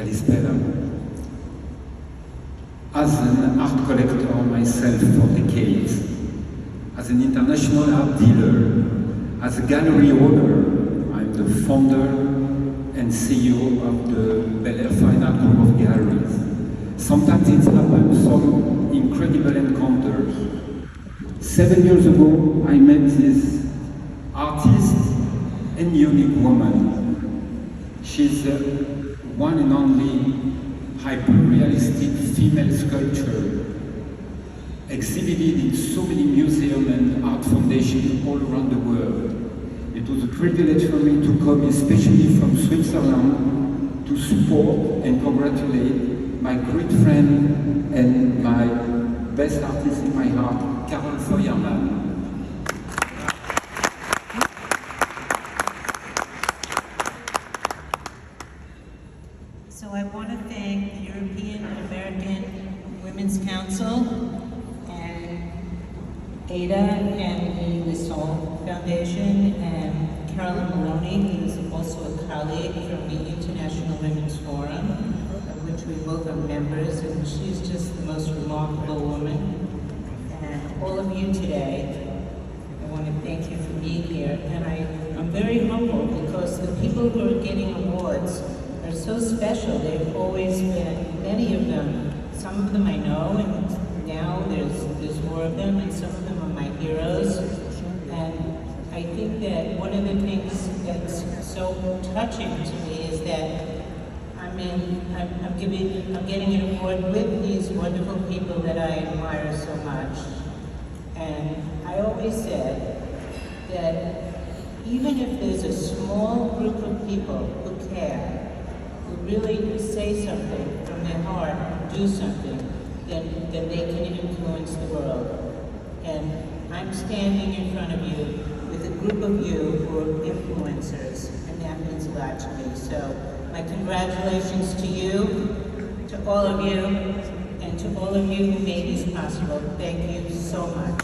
Kalispera. As an art collector myself for decades, as an international art dealer, as a gallery owner, I'm the founder and CEO of the Bel Air Fine Art Group of Galleries. Sometimes it's happened, some incredible encounters. 7 years ago, I met this artist and unique woman. She's the one and only hyper-realistic female sculpture exhibited in so many museums and art foundations all around the world. It was a privilege for me to come, especially from Switzerland, to support and congratulate my great friend and my best artist in my heart, Carole Feuerman. So I want to thank the European American Women's Council and Ada and the Lisol Foundation and Carole A, who is also a colleague from the International Women's Forum, of which we both are members, and she's just the most remarkable woman. And all of you today, I want to thank you for being here. And I'm very humble because the people who are getting awards are so special. They've always been, many of them, some of them I know, and now there's more of them, and some of them are my heroes. And I think that one of the things that's so touching to me is that I'm getting an award with these wonderful people that I admire so much. And I always said that even if there's a small group of people who care, who really say something from their heart, do something, then they can influence the world. And I'm standing in front of you with a group of you who are influencers, and that means a lot to me. So my congratulations to you, to all of you, and to all of you who made this possible. Thank you so much.